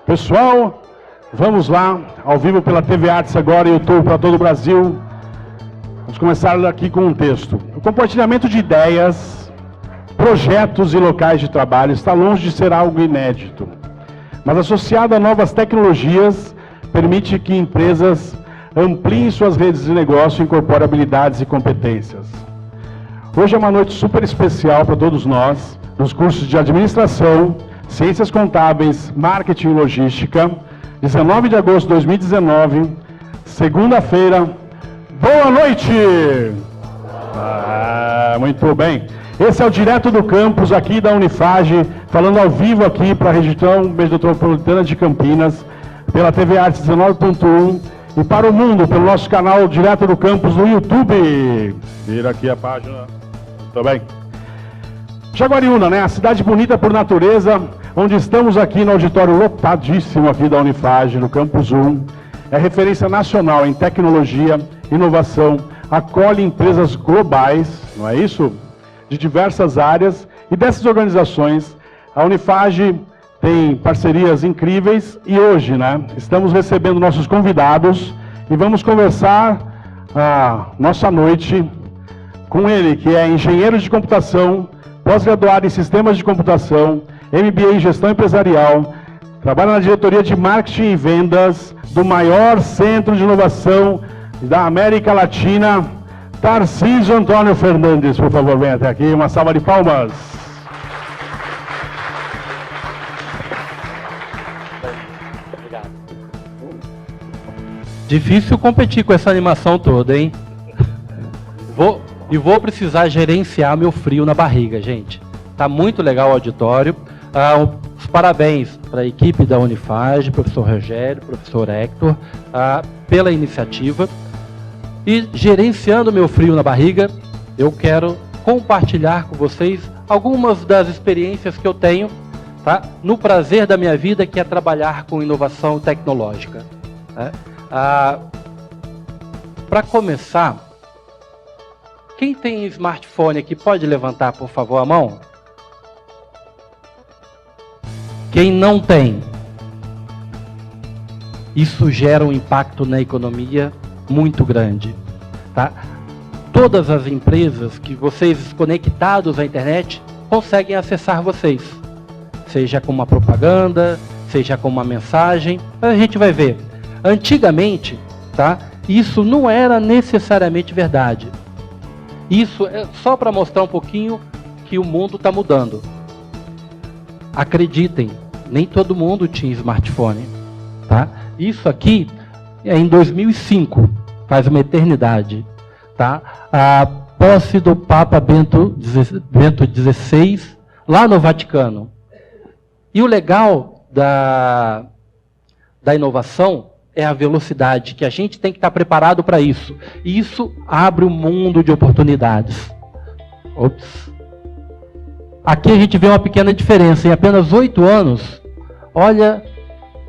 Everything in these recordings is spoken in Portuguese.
Pessoal, vamos lá, ao vivo pela TV Artes agora e YouTube para todo o Brasil. Vamos começar aqui com um texto. O compartilhamento de ideias, projetos e locais de trabalho está longe de ser algo inédito, mas associado a novas tecnologias, permite que empresas ampliem suas redes de negócio e incorporem habilidades e competências. Hoje é uma noite super especial para todos nós, nos cursos de Administração, Ciências Contábeis, Marketing e Logística, 19 de agosto de 2019, segunda-feira. Boa noite! Muito bem. Esse é o Direto do Campus aqui da Unifage, falando ao vivo aqui para a região metropolitana de Campinas, pela TV Artes 19.1 e para o mundo, pelo nosso canal Direto do Campus no YouTube. Vira aqui a página. Muito bem. Jaguariúna, né? A cidade bonita por natureza, onde estamos aqui no auditório lotadíssimo aqui da Unifage, no Campus 1. É referência nacional em tecnologia, inovação, acolhe empresas globais, não é isso? De diversas áreas, e dessas organizações, a Unifage tem parcerias incríveis, e hoje, né, estamos recebendo nossos convidados, e vamos conversar a nossa noite com ele, que é engenheiro de computação, pós-graduado em sistemas de computação, MBA em gestão empresarial, trabalha na diretoria de marketing e vendas do maior centro de inovação da América Latina, Tarcísio Antônio Fernandes. Por favor, venha até aqui, uma salva de palmas. Obrigado. Difícil competir com essa animação toda, hein? Vou precisar gerenciar meu frio na barriga, gente. Tá muito legal o auditório. Os parabéns para a equipe da Unifage, professor Rogério, professor Hector, pela iniciativa. E gerenciando meu frio na barriga, eu quero compartilhar com vocês algumas das experiências que eu tenho, tá, no prazer da minha vida, que é trabalhar com inovação tecnológica. Né? Para começar, quem tem smartphone aqui pode levantar, por favor, a mão? Quem não tem? Isso gera um impacto na economia muito grande. Tá? Todas as empresas que vocês conectados à internet conseguem acessar vocês. Seja com uma propaganda, seja com uma mensagem. A gente vai ver. Antigamente, tá, isso não era necessariamente verdade. Isso é só para mostrar um pouquinho que o mundo está mudando. Acreditem, nem todo mundo tinha smartphone. Tá? Isso aqui é em 2005, faz uma eternidade. Tá? A posse do Papa Bento XVI, lá no Vaticano. E o legal da inovação é a velocidade, que a gente tem que estar preparado para isso. E isso abre um mundo de oportunidades. Ops. Aqui a gente vê uma pequena diferença. Em apenas 8 anos, olha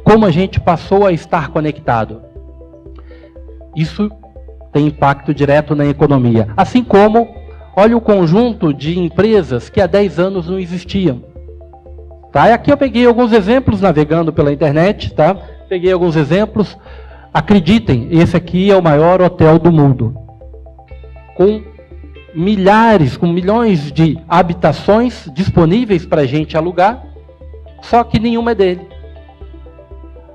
como a gente passou a estar conectado. Isso tem impacto direto na economia. Assim como, olha o conjunto de empresas que há 10 anos não existiam. Tá? E aqui eu peguei alguns exemplos navegando pela internet, tá? Peguei alguns exemplos. Acreditem, esse aqui é o maior hotel do mundo. Com milhões de habitações disponíveis para a gente alugar, só que nenhuma é dele.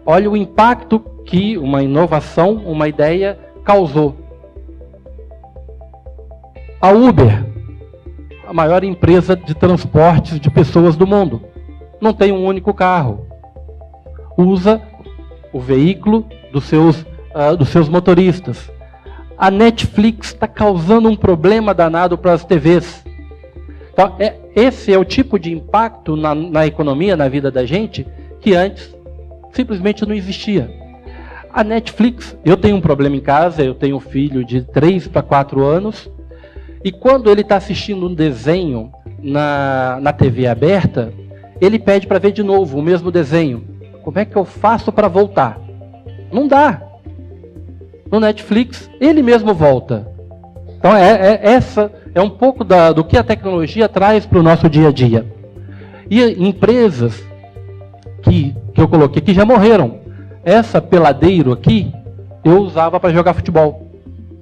Olha o impacto que uma inovação, uma ideia causou. A Uber, a maior empresa de transportes de pessoas do mundo, não tem um único carro. Usa o veículo dos seus motoristas. A Netflix está causando um problema danado para as TVs. Então, esse é o tipo de impacto na economia, na vida da gente, que antes simplesmente não existia. A Netflix, eu tenho um problema em casa, eu tenho um filho de 3 para 4 anos, e quando ele está assistindo um desenho na TV aberta, ele pede para ver de novo o mesmo desenho. Como é que eu faço para voltar? Não dá. No Netflix, ele mesmo volta. Então, essa é um pouco do que a tecnologia traz para o nosso dia a dia. E empresas que que eu coloquei aqui já morreram. Essa peladeiro aqui, eu usava para jogar futebol.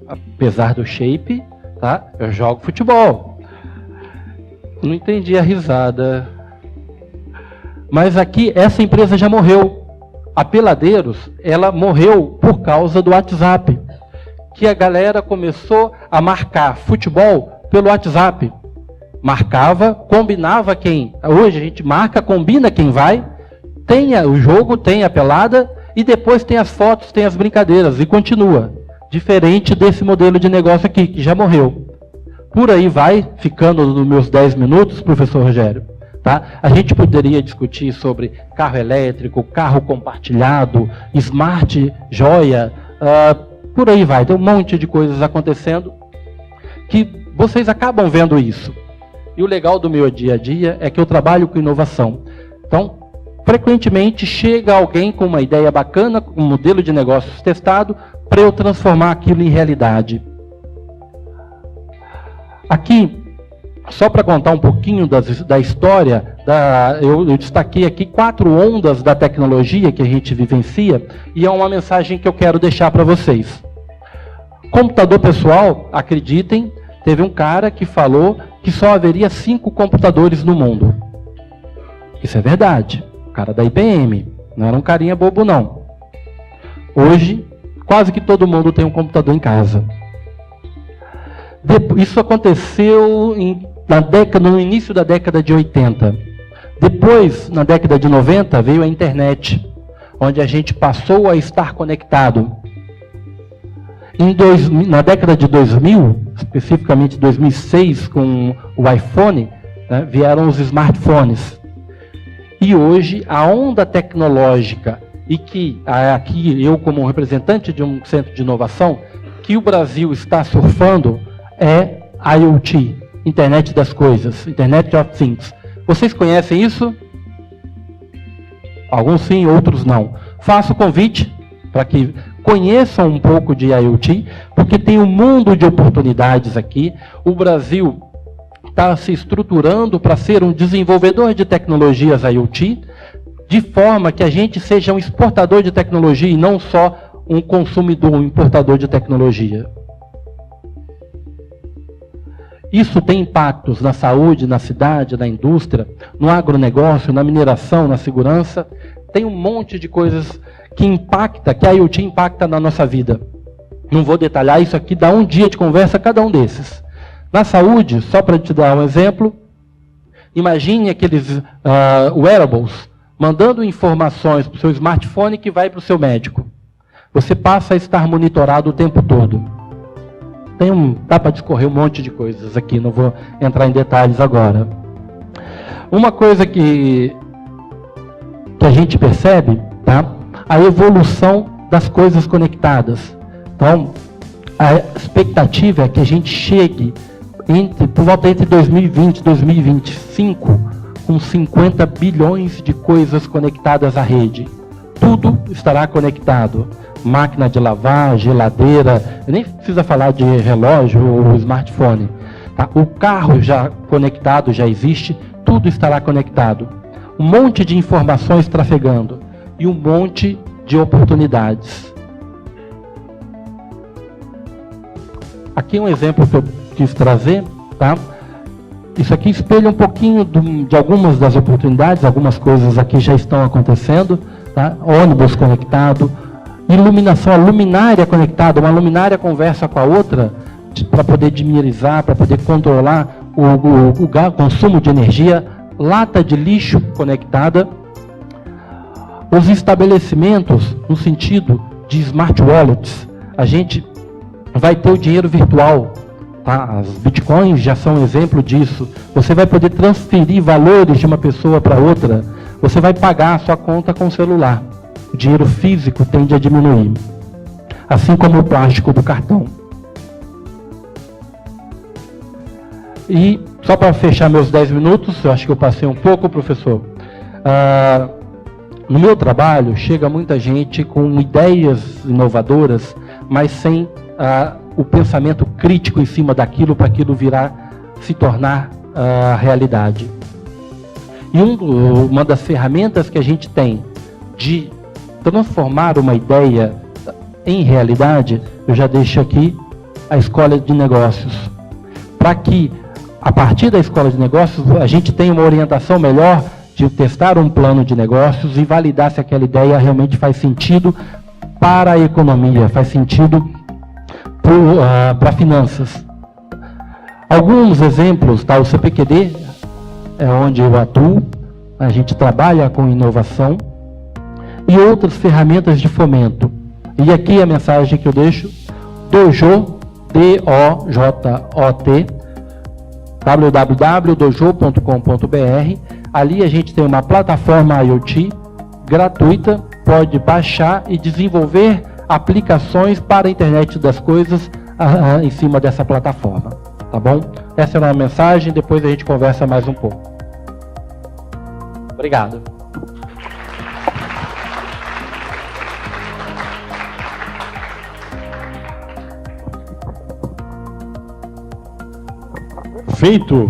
Apesar do shape, tá? Eu jogo futebol. Não entendi a risada. Mas aqui, essa empresa já morreu. A Peladeiros, ela morreu por causa do WhatsApp. Que a galera começou a marcar futebol pelo WhatsApp. Marcava, combinava quem. Hoje a gente marca, combina quem vai. Tem o jogo, tem a pelada. E depois tem as fotos, tem as brincadeiras. E continua. Diferente desse modelo de negócio aqui, que já morreu. Por aí vai, ficando nos meus 10 minutos, professor Rogério. Tá? A gente poderia discutir sobre carro elétrico, carro compartilhado, smart, joia, por aí vai. Tem um monte de coisas acontecendo que vocês acabam vendo isso. E o legal do meu dia a dia é que eu trabalho com inovação. Então, frequentemente chega alguém com uma ideia bacana, com um modelo de negócios testado, para eu transformar aquilo em realidade. Aqui, só para contar um pouquinho da história, eu destaquei aqui 4 ondas da tecnologia que a gente vivencia, e é uma mensagem que eu quero deixar para vocês. Computador pessoal, acreditem, teve um cara que falou que só haveria 5 computadores no mundo. Isso é verdade. O cara da IBM, não era um carinha bobo não. Hoje, quase que todo mundo tem um computador em casa. Isso aconteceu no início da década de 80. Depois, na década de 90, veio a internet, onde a gente passou a estar conectado. Na década de 2000, especificamente 2006, com o iPhone, né, vieram os smartphones. E hoje, a onda tecnológica, e que aqui eu, como representante de um centro de inovação, que o Brasil está surfando, é IoT, Internet das Coisas, Internet of Things. Vocês conhecem isso? Alguns sim, outros não. Faço o convite para que conheçam um pouco de IoT, porque tem um mundo de oportunidades aqui. O Brasil está se estruturando para ser um desenvolvedor de tecnologias IoT, de forma que a gente seja um exportador de tecnologia e não só um consumidor, um importador de tecnologia. Isso tem impactos na saúde, na cidade, na indústria, no agronegócio, na mineração, na segurança. Tem um monte de coisas que a IoT impacta na nossa vida. Não vou detalhar isso aqui, dá um dia de conversa cada um desses. Na saúde, só para te dar um exemplo, imagine aqueles wearables, mandando informações para o seu smartphone que vai para o seu médico. Você passa a estar monitorado o tempo todo. Dá para discorrer um monte de coisas aqui, não vou entrar em detalhes agora. Uma coisa que a gente percebe, tá? A evolução das coisas conectadas. Então, a expectativa é que a gente chegue por volta entre 2020 e 2025 com 50 bilhões de coisas conectadas à rede. Tudo estará conectado. Máquina de lavar, geladeira, nem precisa falar de relógio ou smartphone. Tá? O carro já conectado já existe, tudo estará conectado. Um monte de informações trafegando e um monte de oportunidades. Aqui um exemplo que eu quis trazer, tá? Isso aqui espelha um pouquinho de algumas das oportunidades, algumas coisas aqui já estão acontecendo, tá? Ônibus conectado, iluminação, a luminária conectada, uma luminária conversa com a outra para poder diminuir, para poder controlar o consumo de energia, lata de lixo conectada, os estabelecimentos no sentido de smart wallets, a gente vai ter o dinheiro virtual, tá? As bitcoins já são um exemplo disso, você vai poder transferir valores de uma pessoa para outra, você vai pagar a sua conta com o celular. O dinheiro físico tende a diminuir, assim como o plástico do cartão. E, só para fechar meus 10 minutos, eu acho que eu passei um pouco, professor. No meu trabalho, chega muita gente com ideias inovadoras, mas sem o pensamento crítico em cima daquilo, para aquilo se tornar realidade. E uma das ferramentas que a gente tem de transformar uma ideia em realidade, eu já deixo aqui a escola de negócios, para que, a partir da escola de negócios, a gente tenha uma orientação melhor de testar um plano de negócios e validar se aquela ideia realmente faz sentido para a economia, faz sentido para finanças. Alguns exemplos, tá? O CPQD é onde eu atuo, a gente trabalha com inovação e outras ferramentas de fomento. E aqui a mensagem que eu deixo, Dojot, D-O-J-O-T, www.dojo.com.br. Ali a gente tem uma plataforma IoT gratuita, pode baixar e desenvolver aplicações para a internet das coisas em cima dessa plataforma, tá bom? Essa é a mensagem, depois a gente conversa mais um pouco. Obrigado. Feito.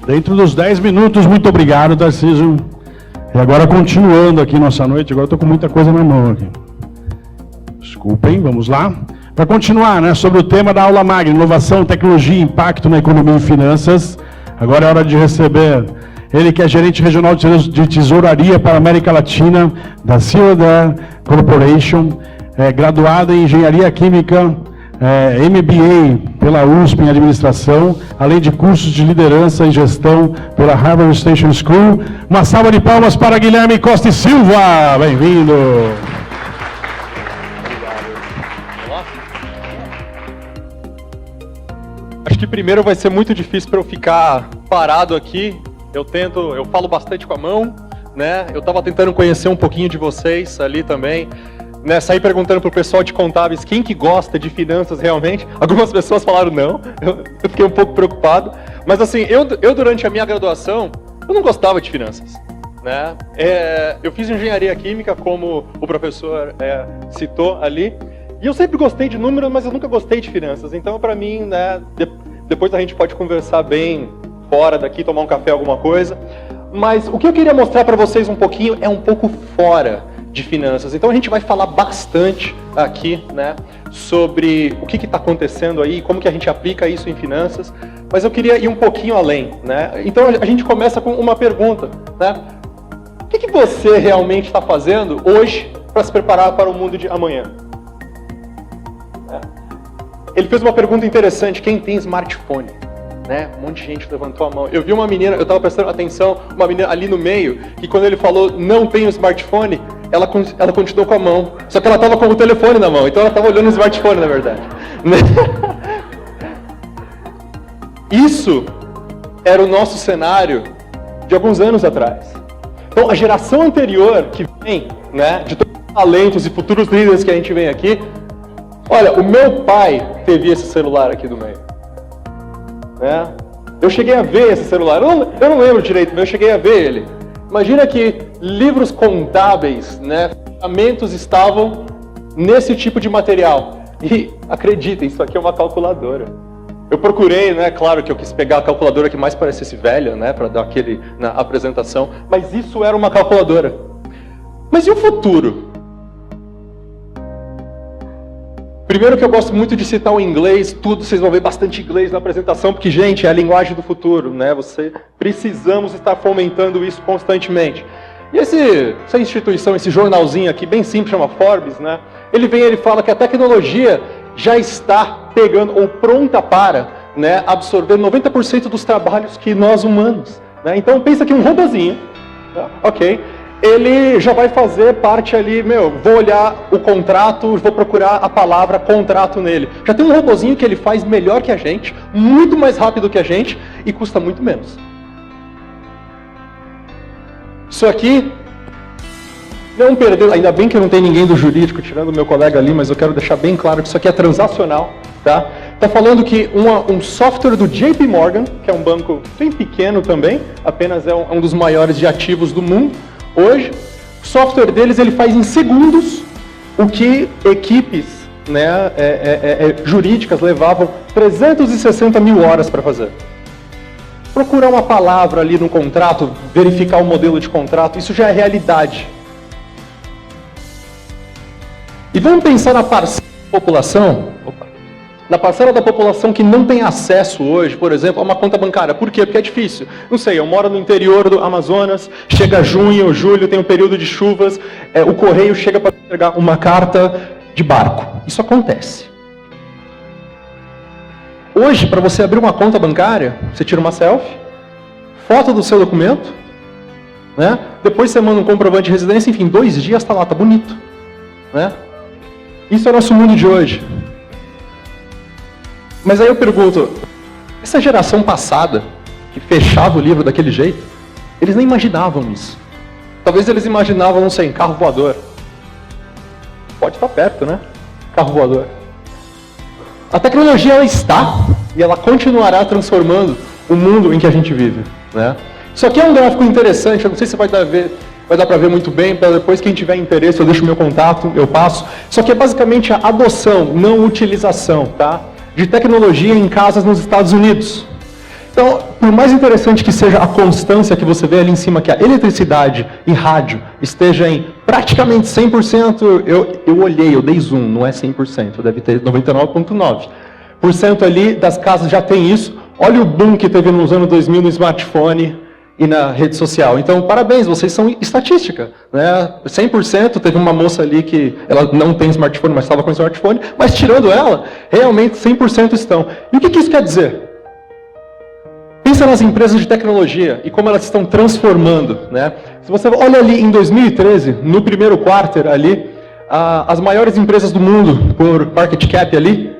Dentro dos 10 minutos, muito obrigado, Tarcísio. E agora, continuando aqui nossa noite, agora estou com muita coisa na mão aqui. Desculpem, vamos lá. Para continuar, né, sobre o tema da aula magna, inovação, tecnologia e impacto na economia e finanças. Agora é hora de receber ele que é gerente regional de tesouraria para a América Latina, da Silver Corporation, graduado em engenharia química, MBA pela USP em administração, além de cursos de liderança e gestão pela Harvard Station School. Uma salva de palmas para Guilherme Costa e Silva. Bem-vindo. Acho que primeiro vai ser muito difícil para eu ficar parado aqui. Eu falo bastante com a mão, né? Eu estava tentando conhecer um pouquinho de vocês ali também. Né, saí perguntando pro pessoal de contábeis quem que gosta de finanças realmente. Algumas pessoas falaram não, eu fiquei um pouco preocupado. Mas assim, eu durante a minha graduação, eu não gostava de finanças. Né? Eu fiz engenharia química, como o professor citou ali, e eu sempre gostei de números, mas eu nunca gostei de finanças. Então, para mim, né, depois a gente pode conversar bem fora daqui, tomar um café, alguma coisa. Mas o que eu queria mostrar para vocês um pouquinho é um pouco fora de finanças. Então a gente vai falar bastante aqui, né, sobre o que está acontecendo aí, como que a gente aplica isso em finanças, mas eu queria ir um pouquinho além, né? Então a gente começa com uma pergunta, né? O que você realmente está fazendo hoje para se preparar para o mundo de amanhã? Ele fez uma pergunta interessante, quem tem smartphone? Né? Um monte de gente levantou a mão. Eu vi uma menina, eu estava prestando atenção, uma menina ali no meio, que quando ele falou não tem o smartphone, ela continuou com a mão. Só que ela estava com o telefone na mão, então ela estava olhando o smartphone, na verdade. Isso era o nosso cenário de alguns anos atrás. Então, a geração anterior que vem, né, de todos os talentos e futuros líderes que a gente vem aqui, olha, o meu pai teve esse celular aqui do meio. Né? Eu cheguei a ver esse celular, eu não lembro direito, mas eu cheguei a ver ele. Imagina que livros contábeis, né, ferramentas estavam nesse tipo de material. E acreditem, isso aqui é uma calculadora. Eu procurei, né, claro que eu quis pegar a calculadora que mais parecesse velha, né, para dar aquele na apresentação, mas isso era uma calculadora. Mas e o futuro? Primeiro que eu gosto muito de citar o inglês, tudo, vocês vão ver bastante inglês na apresentação, porque, gente, é a linguagem do futuro, né? Precisamos estar fomentando isso constantemente. E essa instituição, esse jornalzinho aqui, bem simples, chama Forbes, né? Ele fala que a tecnologia já está pegando, ou pronta para, né, absorver 90% dos trabalhos que nós humanos, né? Então, pensa que um robozinho, tá? Ok? Ele já vai fazer parte ali, vou olhar o contrato, vou procurar a palavra contrato nele. Já tem um robozinho que ele faz melhor que a gente, muito mais rápido que a gente e custa muito menos. Isso aqui, não perdeu, ainda bem que não tem ninguém do jurídico tirando o meu colega ali, mas eu quero deixar bem claro que isso aqui é transacional, tá? Tá falando que um software do JP Morgan, que é um banco bem pequeno também, apenas é um dos maiores de ativos do mundo, hoje, o software deles ele faz em segundos o que equipes, né, jurídicas levavam 360 mil horas para fazer. Procurar uma palavra ali no contrato, verificar o modelo de contrato, isso já é realidade. E vamos pensar na parcela da população, na parcela da população que não tem acesso hoje, por exemplo, a uma conta bancária. Por quê? Porque é difícil. Não sei, eu moro no interior do Amazonas, chega junho, julho, tem um período de chuvas, o correio chega para entregar uma carta de barco. Isso acontece. Hoje, para você abrir uma conta bancária, você tira uma selfie, foto do seu documento, né? Depois você manda um comprovante de residência, enfim, 2 dias está lá, está bonito. Né? Isso é o nosso mundo de hoje. Mas aí eu pergunto, essa geração passada, que fechava o livro daquele jeito, eles nem imaginavam isso. Talvez eles imaginavam, não sei, carro voador. Pode estar perto, né? Carro voador. A tecnologia, ela está e ela continuará transformando o mundo em que a gente vive. Né? Isso aqui é um gráfico interessante, eu não sei se vai dar para ver muito bem, para depois quem tiver interesse eu deixo o meu contato, eu passo. Isso aqui é basicamente a adoção, não utilização, tá? De tecnologia em casas nos Estados Unidos. Então, por mais interessante que seja a constância que você vê ali em cima, que a eletricidade e rádio esteja em praticamente 100%, eu olhei, eu dei zoom, não é 100%, deve ter 99,9%. ali das casas já tem isso. Olha o boom que teve nos anos 2000 no smartphone e na rede social. Então, parabéns, vocês são estatística. Né? 100%, teve uma moça ali que ela não tem smartphone, mas estava com smartphone, mas tirando ela, realmente 100% estão. E o que isso quer dizer? Pensa nas empresas de tecnologia e como elas estão transformando. Né? Se você olha ali em 2013, no primeiro quarter ali, as maiores empresas do mundo, por market cap ali,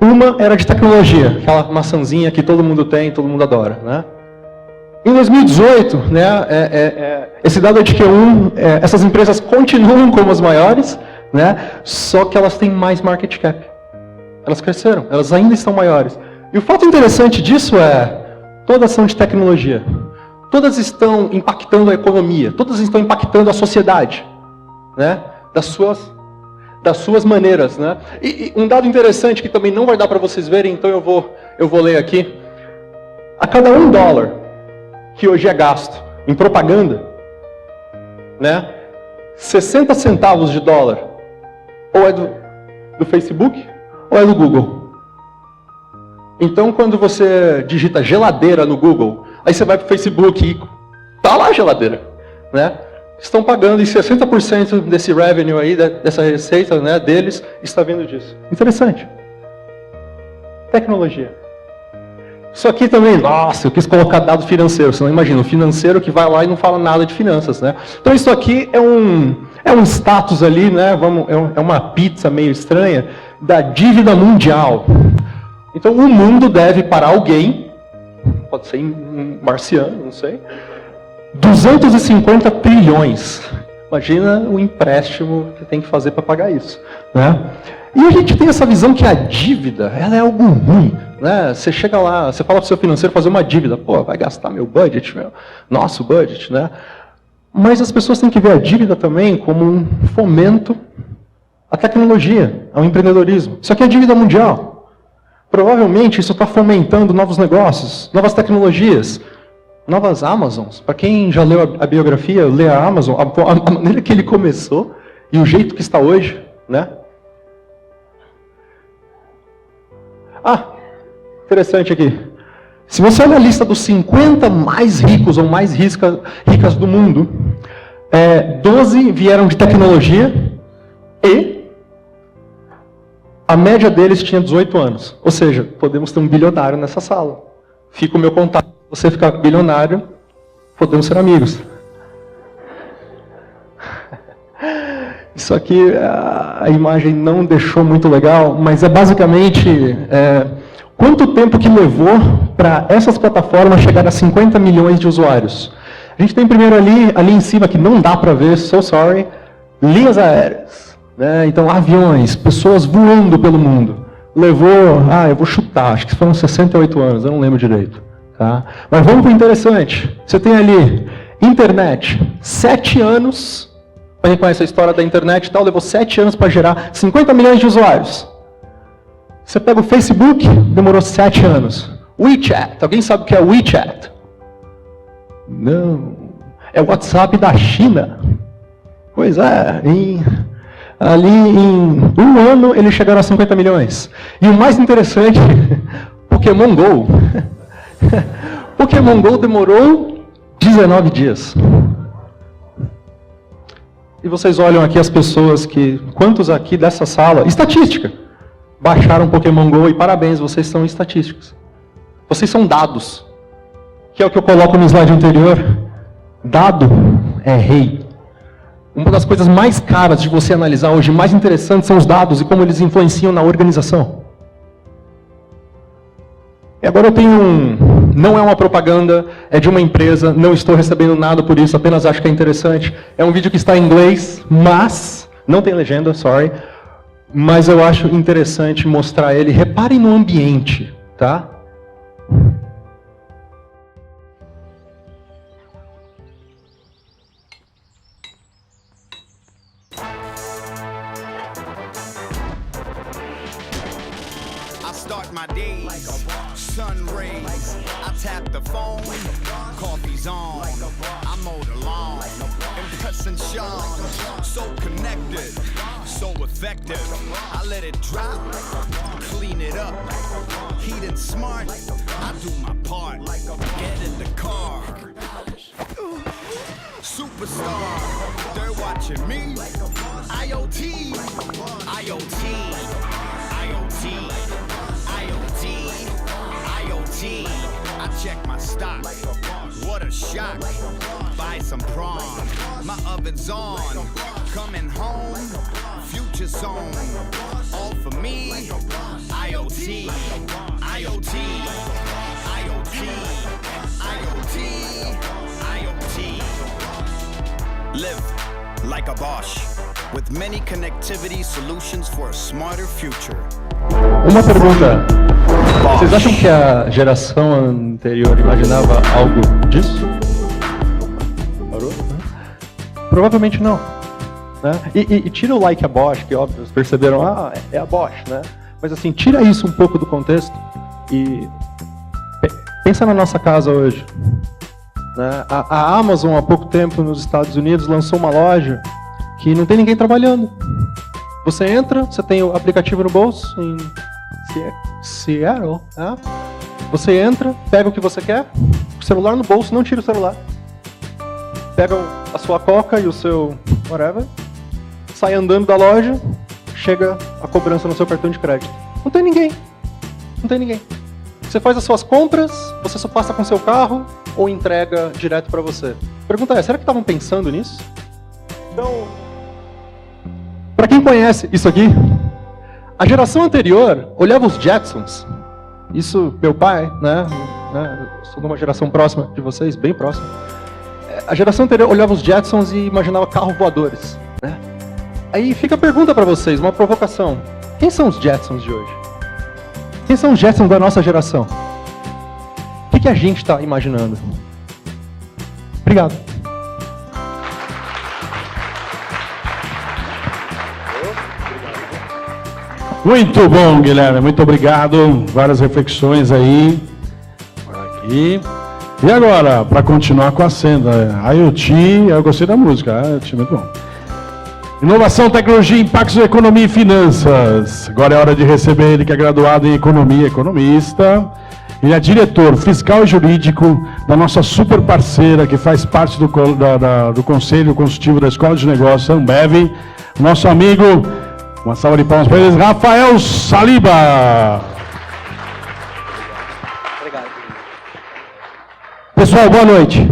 uma era de tecnologia, aquela maçãzinha que todo mundo tem, todo mundo adora. Né? Em 2018, né, esse dado é de Q1, essas empresas continuam como as maiores, né, só que elas têm mais market cap. Elas cresceram, elas ainda estão maiores. E o fato interessante disso é, todas são de tecnologia. Todas estão impactando a economia, todas estão impactando a sociedade, né, das suas maneiras. Né? E um dado interessante que também não vai dar para vocês verem, então eu vou ler aqui. A cada $1 que hoje é gasto em propaganda, né, 60 centavos de dólar ou é do Facebook ou é do Google. Então, quando você digita geladeira no Google, aí você vai para o Facebook e tá lá a geladeira. Né? Estão pagando e 60% desse revenue aí, dessa receita, né, deles, está vindo disso. Interessante. Tecnologia. Isso aqui também, nossa, eu quis colocar dado financeiro. Você não imagina, o financeiro que vai lá e não fala nada de finanças. Né? Então isso aqui é um status ali, né, é uma pizza meio estranha, da dívida mundial. Então o mundo deve para alguém, pode ser um marciano, não sei, 250 trilhões. Imagina o empréstimo que tem que fazer para pagar isso. Né? E a gente tem essa visão que a dívida, ela é algo ruim. Né? Você chega lá, você fala para o seu financeiro fazer uma dívida, pô, vai gastar meu budget, nosso budget. Né? Mas as pessoas têm que ver a dívida também como um fomento à tecnologia, ao empreendedorismo. Isso aqui é dívida mundial. Provavelmente isso está fomentando novos negócios, novas tecnologias, novas Amazons. Para quem já leu a biografia, lê a Amazon, a maneira que ele começou e o jeito que está hoje. Né? Interessante aqui. Se você olha a lista dos 50 mais ricos ou mais ricas do mundo, 12 vieram de tecnologia e a média deles tinha 18 anos. Ou seja, podemos ter um bilionário nessa sala. Fica o meu contato. Se você ficar bilionário, podemos ser amigos. Isso aqui, a imagem não deixou muito legal, mas é basicamente quanto tempo que levou para essas plataformas chegar a 50 milhões de usuários. A gente tem primeiro ali em cima, que não dá para ver, so sorry, linhas aéreas. Né? Então, aviões, pessoas voando pelo mundo. Levou, eu vou chutar, acho que foram 68 anos, eu não lembro direito. Tá? Mas vamos para o interessante. Você tem ali, internet, 7 anos, para quem conhece a história da internet e tal, levou 7 anos para gerar 50 milhões de usuários. Você pega o Facebook, demorou 7 anos. WeChat, alguém sabe o que é WeChat? Não, é o WhatsApp da China. Pois é, Ali em um ano eles chegaram a 50 milhões. E o mais interessante, Pokémon GO. Pokémon GO demorou 19 dias. E vocês olham aqui as pessoas que... Quantos aqui dessa sala... Estatística. Baixaram Pokémon GO e parabéns, vocês são estatísticos. Vocês são dados. Que é o que eu coloco no slide anterior. Dado é rei. Uma das coisas mais caras de você analisar hoje, mais interessantes, são os dados e como eles influenciam na organização. E agora eu tenho não é uma propaganda, é de uma empresa, não estou recebendo nada por isso, apenas acho que é interessante. É um vídeo que está em inglês, mas, não tem legenda, sorry, mas eu acho interessante mostrar ele. Reparem no ambiente, tá? Start my days, sun rays, I tap the phone, coffee's on, I mow the lawn, impressing Sean, so connected, so effective, I let it drop, clean it up, heat and smart, I do my part, get in the car, superstar, they're watching me, IoT, IoT, IoT. IoT, I check my stock, what a shock, buy some prawn, my oven's on, coming home, future zone, all for me, IoT, IoT, IoT, IoT, IoT, live like a Bosch, with many connectivity solutions for a smarter future. Uma pergunta. Vocês acham que a geração anterior imaginava algo disso? Parou? Provavelmente não. Né? E tira o like a Bosch, que óbvio, vocês perceberam, é a Bosch, né? Mas assim, tira isso um pouco do contexto e pensa na nossa casa hoje. Né? A Amazon, há pouco tempo, nos Estados Unidos, lançou uma loja que não tem ninguém trabalhando. Você entra, você tem o aplicativo no bolso, em Seattle, né? Você entra, pega o que você quer, o celular no bolso, não tira o celular. Pega a sua coca e o seu whatever, sai andando da loja, chega a cobrança no seu cartão de crédito. Não tem ninguém. Não tem ninguém. Você faz as suas compras, você só passa com seu carro ou entrega direto para você. A pergunta é, será que estavam pensando nisso? Então, para quem conhece isso aqui, a geração anterior olhava os Jetsons. Isso, meu pai, né? Sou de uma geração próxima de vocês, bem próxima. A geração anterior olhava os Jetsons e imaginava carros voadores. Né? Aí fica a pergunta para vocês, uma provocação. Quem são os Jetsons de hoje? Quem são os Jetsons da nossa geração? O que a gente está imaginando? Obrigado. Muito bom, Guilherme. Muito obrigado. Várias reflexões aí. Aqui. E agora, para continuar com a senda, IoT, eu gostei da música, IoT, muito bom. Inovação, tecnologia, impactos na economia e finanças. Agora é hora de receber ele, que é graduado em economia, economista. Ele é diretor fiscal e jurídico da nossa super parceira, que faz parte do Conselho Consultivo da Escola de Negócios, Ambev. Nosso amigo, uma salva de palmas para eles, Rafael Saliba. Obrigado. Pessoal, boa noite.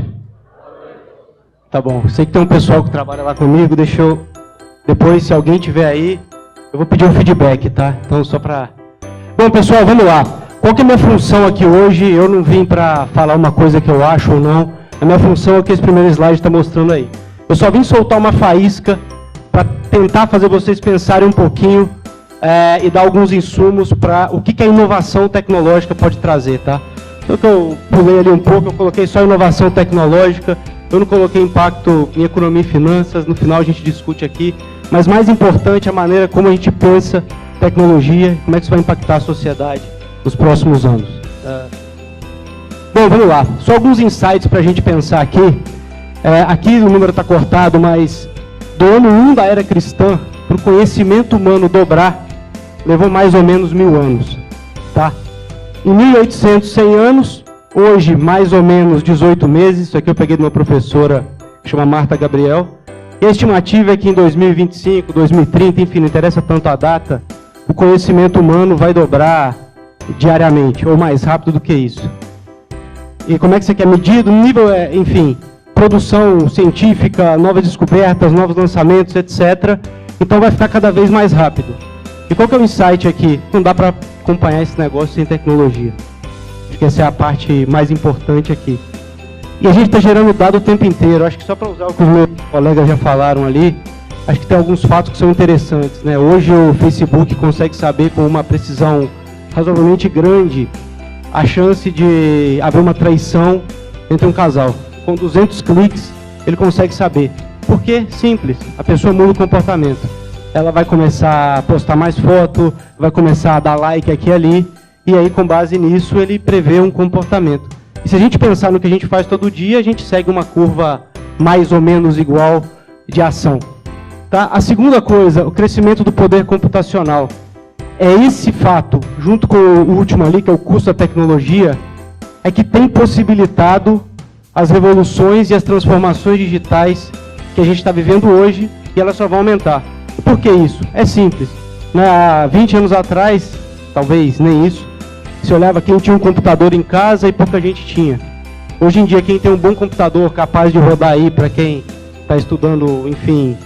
Tá bom, sei que tem um pessoal que trabalha lá comigo, deixa eu... Depois, se alguém tiver aí, eu vou pedir um feedback, tá? Então, só para... Bom, pessoal, vamos lá. Qual que é a minha função aqui hoje? Eu não vim para falar uma coisa que eu acho ou não. A minha função é o que esse primeiro slide está mostrando aí. Eu só vim soltar uma faísca para tentar fazer vocês pensarem um pouquinho e dar alguns insumos para o que a inovação tecnológica pode trazer, tá? Então, que eu pulei ali um pouco, eu coloquei só inovação tecnológica, eu não coloquei impacto em economia e finanças, no final a gente discute aqui, mas mais importante a maneira como a gente pensa tecnologia, como é que isso vai impactar a sociedade nos próximos anos. Bom, vamos lá, só alguns insights para a gente pensar aqui. Aqui o número está cortado, mas do ano 1 da era cristã para o conhecimento humano dobrar, levou mais ou menos 1000 anos. Tá? Em 1800, 100 anos, hoje mais ou menos 18 meses, isso aqui eu peguei de uma professora que chama Marta Gabriel, e a estimativa é que em 2025, 2030, enfim, não interessa tanto a data, o conhecimento humano vai dobrar diariamente, ou mais rápido do que isso. E como é que você quer medir? No nível, enfim, produção científica, novas descobertas, novos lançamentos, etc. Então vai ficar cada vez mais rápido. E qual que é o insight aqui? Não dá para acompanhar esse negócio sem tecnologia. Acho que essa é a parte mais importante aqui. E a gente está gerando dado o tempo inteiro. Acho que só para usar o que os meus colegas já falaram ali, acho que tem alguns fatos que são interessantes, né? Hoje o Facebook consegue saber com uma precisão razoavelmente grande a chance de haver uma traição entre um casal. Com 200 cliques, ele consegue saber. Por quê? Simples. A pessoa muda o comportamento. Ela vai começar a postar mais foto, vai começar a dar like aqui e ali, e aí, com base nisso, ele prevê um comportamento. E se a gente pensar no que a gente faz todo dia, a gente segue uma curva mais ou menos igual de ação. Tá? A segunda coisa, o crescimento do poder computacional. É esse fato, junto com o último ali, que é o custo da tecnologia, é que tem possibilitado as revoluções e as transformações digitais que a gente está vivendo hoje, e elas só vão aumentar. Por que isso? É simples. Há 20 anos atrás, talvez nem isso, se olhava quem tinha um computador em casa e pouca gente tinha. Hoje em dia, quem tem um bom computador capaz de rodar aí, para quem está estudando, enfim,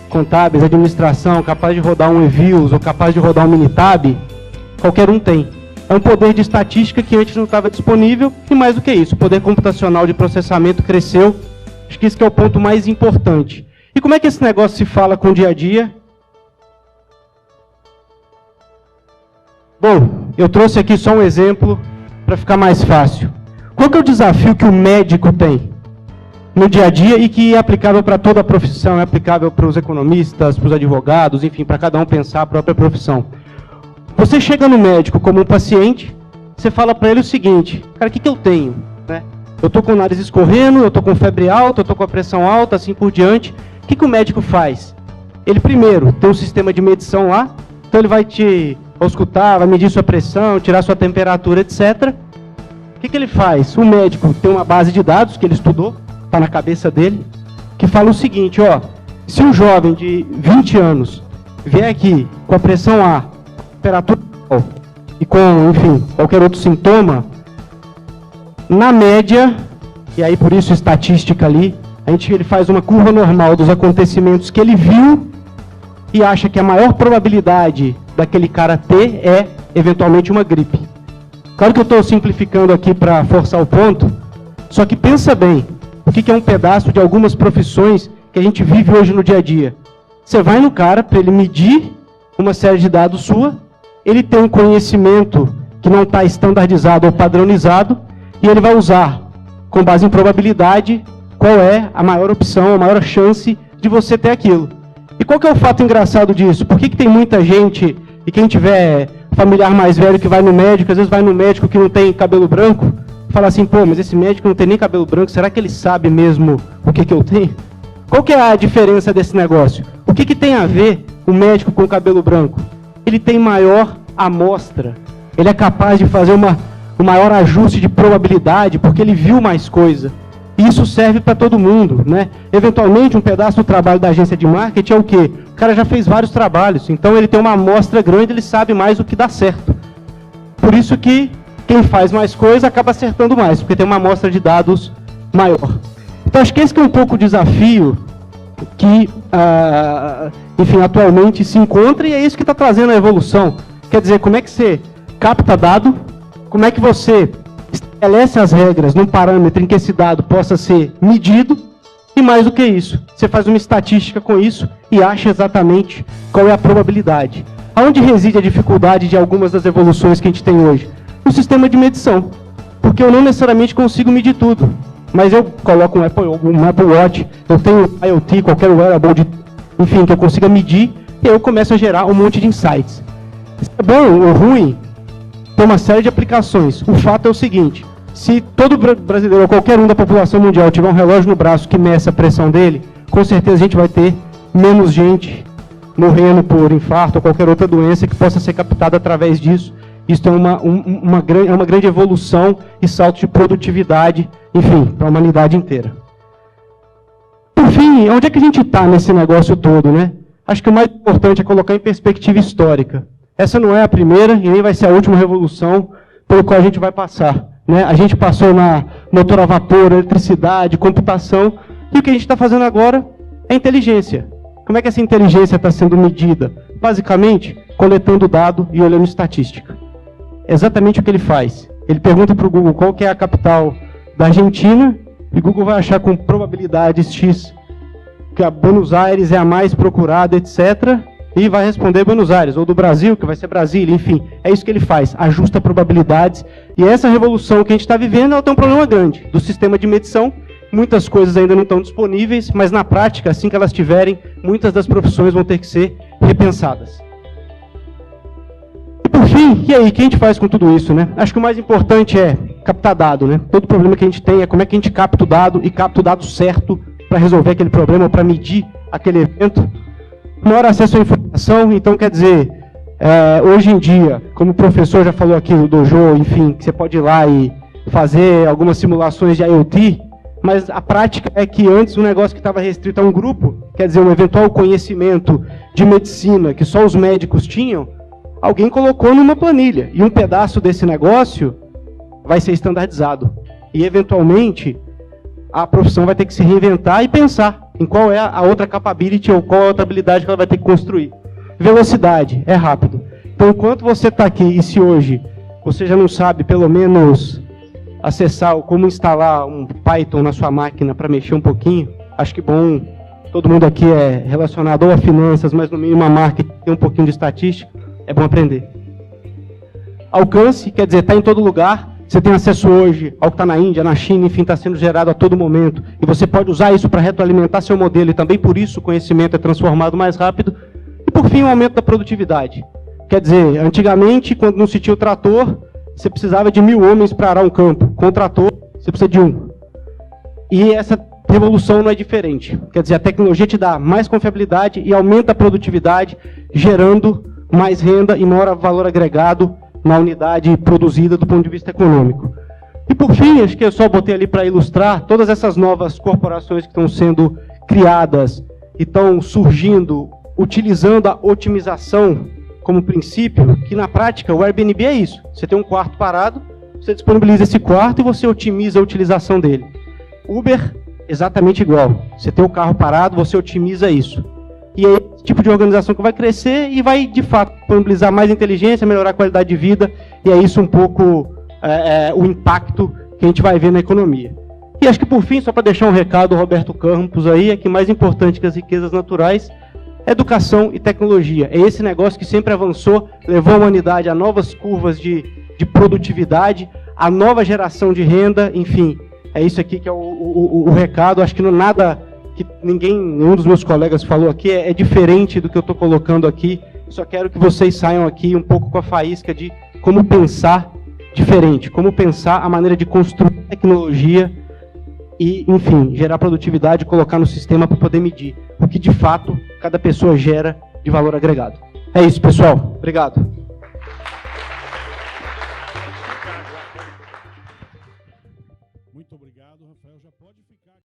contábeis, administração, capaz de rodar um eViews ou capaz de rodar um Minitab, qualquer um tem. É um poder de estatística que antes não estava disponível, e mais do que isso, o poder computacional de processamento cresceu. Acho que esse que é o ponto mais importante. E como é que esse negócio se fala com o dia a dia? Bom, eu trouxe aqui só um exemplo para ficar mais fácil. Qual que é o desafio que o médico tem no dia a dia e que é aplicável para toda a profissão, é aplicável para os economistas, para os advogados, enfim, para cada um pensar a própria profissão? Você chega no médico como um paciente, você fala para ele o seguinte: cara, o que eu tenho? Né? Eu estou com o nariz escorrendo, eu estou com febre alta, eu estou com a pressão alta, assim por diante. O que o médico faz? Ele primeiro tem um sistema de medição lá, então ele vai te auscultar, vai medir sua pressão, tirar sua temperatura, etc. O que ele faz? O médico tem uma base de dados que ele estudou, está na cabeça dele, que fala o seguinte, ó, se um jovem de 20 anos vier aqui com a pressão A, temperatura e com, enfim, qualquer outro sintoma, na média, e aí por isso estatística ali, ele faz uma curva normal dos acontecimentos que ele viu e acha que a maior probabilidade daquele cara ter é, eventualmente, uma gripe. Claro que eu estou simplificando aqui para forçar o ponto, só que pensa bem, o que é um pedaço de algumas profissões que a gente vive hoje no dia a dia. Você vai no cara para ele medir uma série de dados sua, ele tem um conhecimento que não está estandardizado ou padronizado, e ele vai usar, com base em probabilidade, qual é a maior opção, a maior chance de você ter aquilo. E qual que é o fato engraçado disso? Por que tem muita gente, e quem tiver familiar mais velho que vai no médico, às vezes vai no médico que não tem cabelo branco, fala assim, pô, mas esse médico não tem nem cabelo branco, será que ele sabe mesmo o que eu tenho? Qual que é a diferença desse negócio? O que tem a ver o médico com o cabelo branco? Ele tem maior amostra, ele é capaz de fazer um maior ajuste de probabilidade, porque ele viu mais coisa. E isso serve para todo mundo, né? Eventualmente, um pedaço do trabalho da agência de marketing é o quê? O cara já fez vários trabalhos, então ele tem uma amostra grande, ele sabe mais o que dá certo. Por isso que quem faz mais coisa acaba acertando mais, porque tem uma amostra de dados maior. Então, acho que esse que é um pouco o desafio que, enfim, atualmente se encontra, e é isso que está trazendo a evolução. Quer dizer, como é que você capta dado, como é que você estabelece as regras num parâmetro em que esse dado possa ser medido, e mais do que isso, você faz uma estatística com isso e acha exatamente qual é a probabilidade. Aonde reside a dificuldade de algumas das evoluções que a gente tem hoje? No sistema de medição, porque eu não necessariamente consigo medir tudo, mas eu coloco um Apple Watch, eu tenho IoT, qualquer wearable, enfim, que eu consiga medir, e eu começo a gerar um monte de insights. Se é bom ou ruim, tem uma série de aplicações. O fato é o seguinte, se todo brasileiro ou qualquer um da população mundial tiver um relógio no braço que meça a pressão dele, com certeza a gente vai ter menos gente morrendo por infarto ou qualquer outra doença que possa ser captada através disso. Isso é uma grande evolução e salto de produtividade, enfim, para a humanidade inteira. Por fim, onde é que a gente está nesse negócio todo, né? Acho que o mais importante é colocar em perspectiva histórica. Essa não é a primeira e nem vai ser a última revolução pelo qual a gente vai passar, né? A gente passou na motor a vapor, eletricidade, computação, e o que a gente está fazendo agora é inteligência. Como é que essa inteligência está sendo medida? Basicamente, coletando dado e olhando estatística. É exatamente o que ele faz. Ele pergunta para o Google qual que é a capital da Argentina, e o Google vai achar com probabilidades X que a Buenos Aires é a mais procurada, etc., e vai responder Buenos Aires, ou do Brasil, que vai ser Brasília, enfim. É isso que ele faz, ajusta probabilidades. E essa revolução que a gente está vivendo, ela tem um problema grande do sistema de medição. Muitas coisas ainda não estão disponíveis, mas na prática, assim que elas tiverem, muitas das profissões vão ter que ser repensadas. E por fim, e aí, o que a gente faz com tudo isso, né? Acho que o mais importante é captar dado, né? Todo problema que a gente tem é como é que a gente capta o dado e capta o dado certo para resolver aquele problema ou para medir aquele evento. Maior acesso à informação, então quer dizer, hoje em dia, como o professor já falou aqui no dojo, enfim, que você pode ir lá e fazer algumas simulações de IoT, mas a prática é que antes um negócio que estava restrito a um grupo, quer dizer, um eventual conhecimento de medicina que só os médicos tinham, alguém colocou numa planilha, e um pedaço desse negócio vai ser estandardizado. E, eventualmente, a profissão vai ter que se reinventar e pensar em qual é a outra capability ou qual é a outra habilidade que ela vai ter que construir. Velocidade, é rápido. Então, enquanto você está aqui, e se hoje você já não sabe, pelo menos, acessar ou como instalar um Python na sua máquina para mexer um pouquinho, acho que bom, todo mundo aqui é relacionado ou a finanças, mas no mínimo a marketing, tem um pouquinho de estatística, é bom aprender. Alcance, quer dizer, está em todo lugar. Você tem acesso hoje ao que está na Índia, na China, enfim, está sendo gerado a todo momento. E você pode usar isso para retroalimentar seu modelo, e também por isso o conhecimento é transformado mais rápido. E por fim, o aumento da produtividade. Quer dizer, antigamente, quando não se tinha o trator, você precisava de 1000 homens para arar um campo. Com o trator, você precisa de 1. E essa revolução não é diferente. Quer dizer, a tecnologia te dá mais confiabilidade e aumenta a produtividade, gerando mais renda e maior valor agregado na unidade produzida do ponto de vista econômico. E por fim, acho que eu só botei ali para ilustrar todas essas novas corporações que estão sendo criadas e estão surgindo, utilizando a otimização como princípio, que na prática o Airbnb é isso. Você tem um quarto parado, você disponibiliza esse quarto e você otimiza a utilização dele. Uber, exatamente igual. Você tem o carro parado, você otimiza isso. E é esse tipo de organização que vai crescer e vai, de fato, disponibilizar mais inteligência, melhorar a qualidade de vida, e é isso um pouco o impacto que a gente vai ver na economia. E acho que, por fim, só para deixar um recado, Roberto Campos aí, é que mais importante que as riquezas naturais é educação e tecnologia. É esse negócio que sempre avançou, levou a humanidade a novas curvas de produtividade, a nova geração de renda, enfim, é isso aqui que é o recado. Acho que não nada que nenhum dos meus colegas falou aqui é diferente do que eu estou colocando aqui. Só quero que vocês saiam aqui um pouco com a faísca de como pensar diferente, como pensar a maneira de construir tecnologia e, enfim, gerar produtividade e colocar no sistema para poder medir o que, de fato, cada pessoa gera de valor agregado. É isso, pessoal. Obrigado.